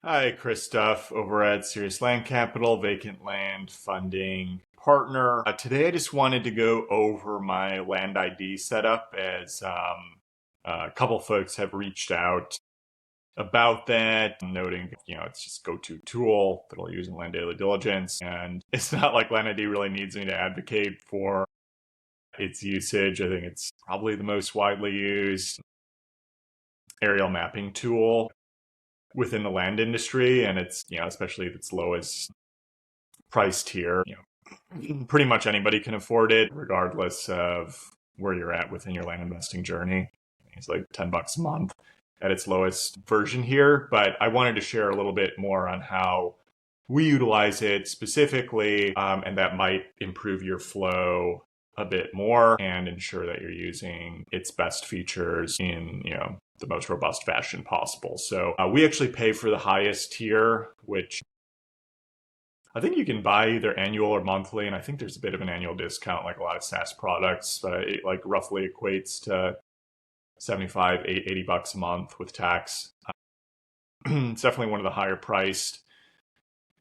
Hi, Chris Duff over at Serious Land Capital, vacant land funding partner. Today, I just wanted to go over my land ID setup as a couple folks have reached out about that, noting, it's just go-to tool that I'll use in land daily diligence. And it's not like land ID really needs me to advocate for its usage. I think it's probably the most widely used aerial mapping tool within the land industry, and it's especially if it's lowest price tier, pretty much anybody can afford it regardless of where you're at within your land investing journey. It's like $10 a month at its lowest version here, but I wanted to share a little bit more on how we utilize it specifically, and that might improve your flow a bit more and ensure that you're using its best features in the most robust fashion possible. So we actually pay for the highest tier, which I think you can buy either annual or monthly, and I think there's a bit of an annual discount, like a lot of SaaS products. It like roughly equates to 75, $80 a month with tax. It's definitely one of the higher priced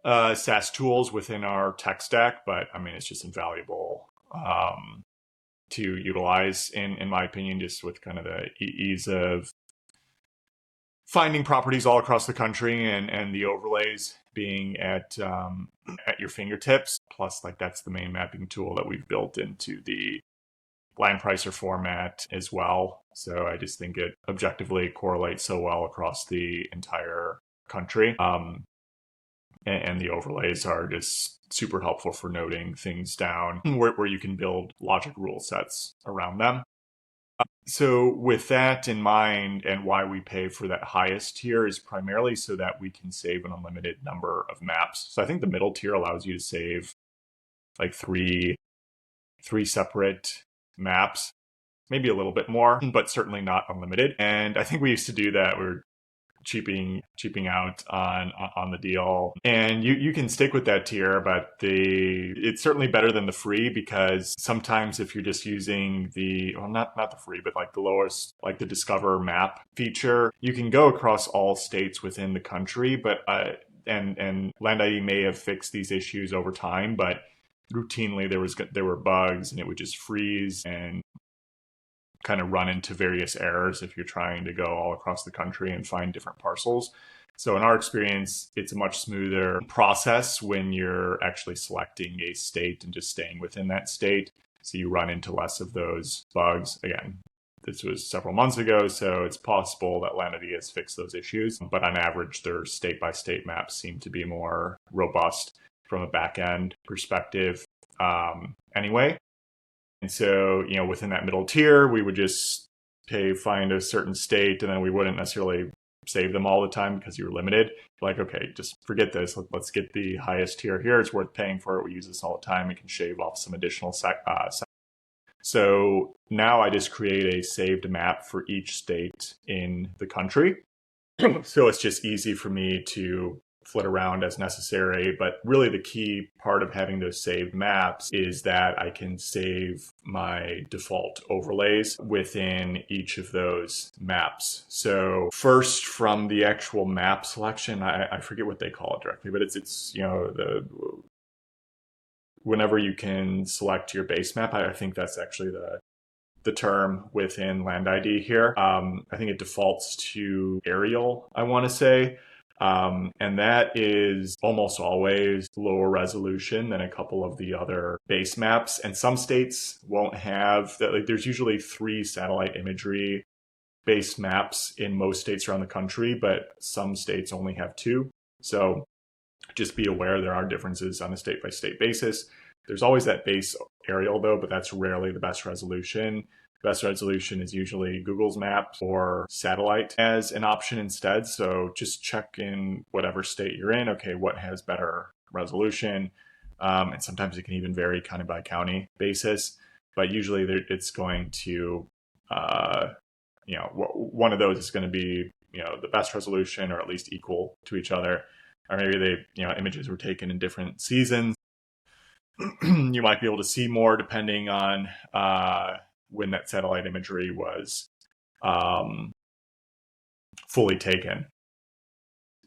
SaaS tools within our tech stack, but I mean, it's just invaluable to utilize, in my opinion, just with kind of the ease of finding properties all across the country and the overlays being at your fingertips. Plus, like that's the main mapping tool that we've built into the line pricer format as well. So I just think it objectively correlates so well across the entire country. And the overlays are just super helpful for noting things down where you can build logic rule sets around them. So with that in mind, and why we pay for that highest tier is primarily so that we can save an unlimited number of maps. So I think the middle tier allows you to save like three separate maps, maybe a little bit more, but certainly not unlimited. And I think we used to do that. We were cheaping out on the deal, and you can stick with that tier, but it's certainly better than the free, because sometimes if you're just using not the free, but like the lowest, like the discover map feature, you can go across all states within the country, but and land ID may have fixed these issues over time, but routinely there were bugs and it would just freeze and kind of run into various errors if you're trying to go all across the country and find different parcels. So in our experience, it's a much smoother process when you're actually selecting a state and just staying within that state. So you run into less of those bugs. Again, this was several months ago, so it's possible that Lanity has fixed those issues. But on average, their state-by-state maps seem to be more robust from a back-end perspective anyway. And so, within that middle tier, we would just find a certain state, and then we wouldn't necessarily save them all the time because you were limited. Like, okay, just forget this. Let's get the highest tier here. It's worth paying for it. We use this all the time. We can shave off some additional So now I just create a saved map for each state in the country. So it's just easy for me to flit around as necessary. But really the key part of having those saved maps is that I can save my default overlays within each of those maps. So first, from the actual map selection, I forget what they call it directly, but it's whenever you can select your base map, I think that's actually the term within Land ID here. I think it defaults to aerial, I want to say. And that is almost always lower resolution than a couple of the other base maps. And some states won't have that. Like, there's usually 3 satellite imagery based maps in most states around the country, but some states only have 2. So just be aware there are differences on a state by state basis. There's always that base aerial though, but that's rarely the best resolution. Best resolution is usually Google's Maps or satellite as an option instead. So just check in whatever state you're in. Okay, what has better resolution? And sometimes it can even vary kind of by county basis. But usually it's going to, one of those is going to be, the best resolution or at least equal to each other. Or maybe images were taken in different seasons. You might be able to see more depending on when that satellite imagery was fully taken.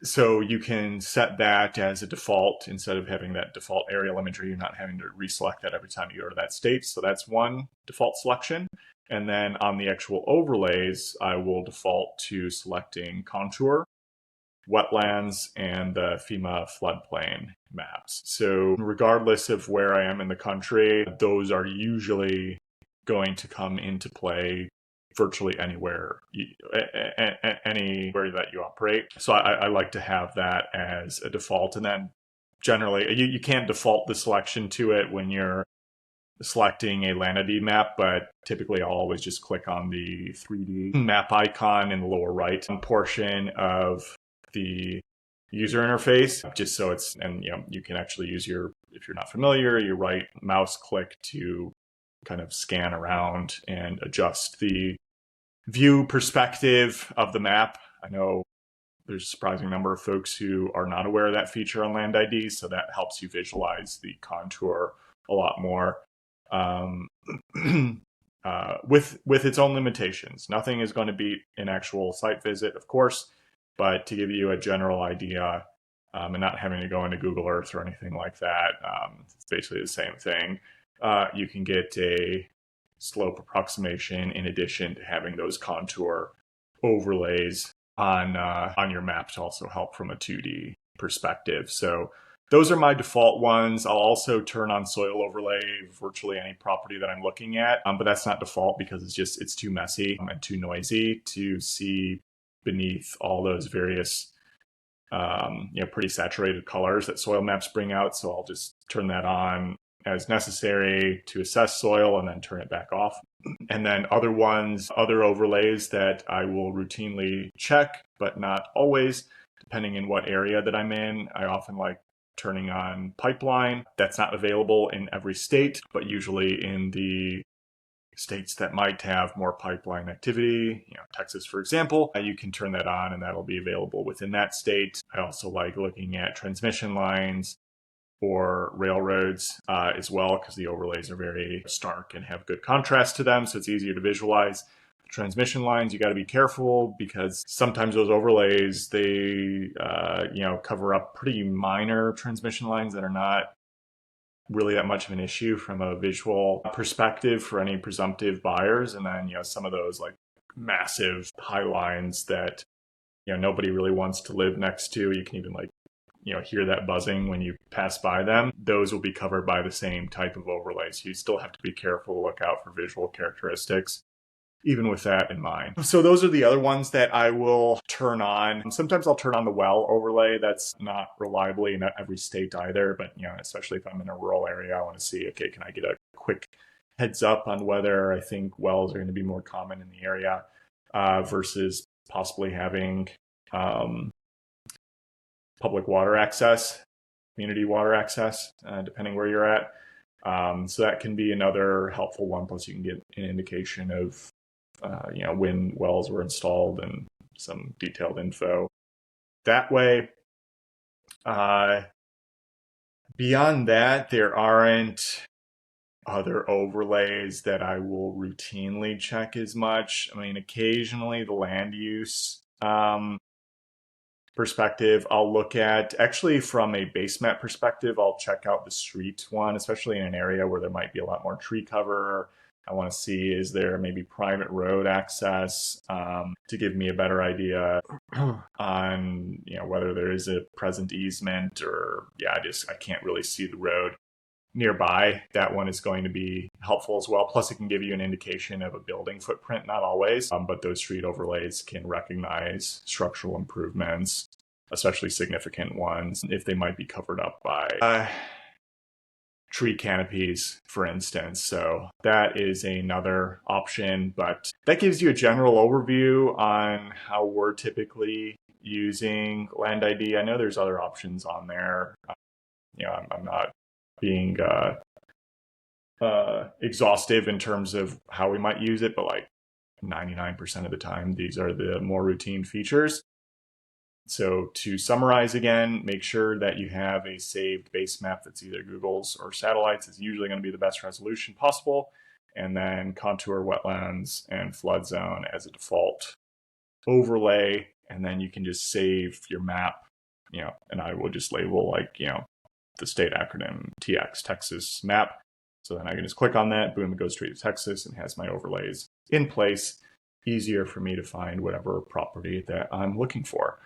So you can set that as a default instead of having that default aerial imagery. You're not having to reselect that every time you go to that state. So that's one default selection. And then on the actual overlays, I will default to selecting contour, wetlands, and the FEMA floodplain maps. So regardless of where I am in the country, those are usually going to come into play virtually anywhere anywhere that you operate. So I like to have that as a default. And then generally, you can't default the selection to it when you're selecting a land ID map, but typically I'll always just click on the 3D map icon in the lower right portion of the user interface, just so it's, and you can actually use your, if you're not familiar, your right mouse click to kind of scan around and adjust the view perspective of the map. I know there's a surprising number of folks who are not aware of that feature on Land ID, so that helps you visualize the contour a lot more. With its own limitations. Nothing is going to beat an actual site visit, of course, but to give you a general idea, and not having to go into Google Earth or anything like that, it's basically the same thing. You can get a slope approximation in addition to having those contour overlays on your map to also help from a 2D perspective. So those are my default ones. I'll also turn on soil overlay virtually any property that I'm looking at, but that's not default because it's too messy and too noisy to see beneath all those various pretty saturated colors that soil maps bring out. So I'll just turn that on as necessary to assess soil and then turn it back off. And then other overlays that I will routinely check, but not always, depending in what area that I'm in. I often like turning on pipeline. That's not available in every state, but usually in the states that might have more pipeline activity, Texas, for example, you can turn that on and that'll be available within that state. I also like looking at transmission lines or railroads as well, because the overlays are very stark and have good contrast to them, so it's easier to visualize. Transmission lines, you got to be careful because sometimes those overlays, they cover up pretty minor transmission lines that are not really that much of an issue from a visual perspective for any presumptive buyers. And then some of those like massive high lines that nobody really wants to live next to, you can even hear that buzzing when you pass by them. Those will be covered by the same type of overlay. So you still have to be careful to look out for visual characteristics, even with that in mind. So those are the other ones that I will turn on. Sometimes I'll turn on the well overlay. That's not reliably in every state either, but especially if I'm in a rural area, I want to see, okay, can I get a quick heads up on whether I think wells are going to be more common in the area versus possibly having public water access, community water access, depending where you're at. So that can be another helpful one. Plus you can get an indication of when wells were installed and some detailed info that way. Beyond that, there aren't other overlays that I will routinely check as much. I mean, occasionally the land use perspective I'll look at. Actually, from a base map perspective, I'll check out the street one, especially in an area where there might be a lot more tree cover. I want to see, is there maybe private road access to give me a better idea on whether there is a present easement or I can't really see the road nearby. That one is going to be helpful as well. Plus it can give you an indication of a building footprint, not always, but those street overlays can recognize structural improvements, especially significant ones, if they might be covered up by tree canopies, for instance. So that is another option, but that gives you a general overview on how we're typically using Land ID. I know there's other options on there. I'm not being exhaustive in terms of how we might use it, but like 99% of the time, these are the more routine features. So to summarize again, make sure that you have a saved base map that's either Google's or satellites. It's usually going to be the best resolution possible. And then contour, wetlands, and flood zone as a default overlay. And then you can just save your map and I will just label the state acronym TX, Texas map. So then I can just click on that, boom, it goes straight to Texas and has my overlays in place. Easier for me to find whatever property that I'm looking for.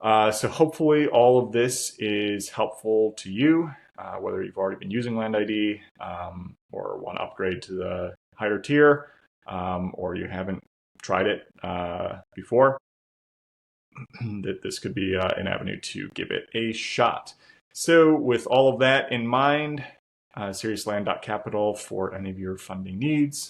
So hopefully all of this is helpful to you, whether you've already been using Land ID or want to upgrade to the higher tier, or you haven't tried it before, that this could be an avenue to give it a shot. So with all of that in mind, seriousland.capital for any of your funding needs.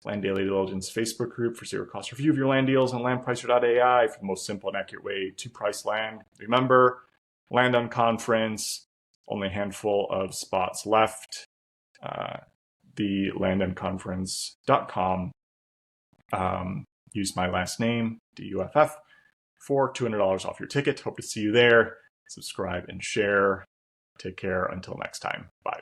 Land Daily Diligence Facebook group for zero cost review of your land deals, and landpricer.ai for the most simple and accurate way to price land. Remember, land on conference, only a handful of spots left. The landonconference.com. Use my last name, DUFF, for $200 off your ticket. Hope to see you there. Subscribe and share. Take care until next time. Bye.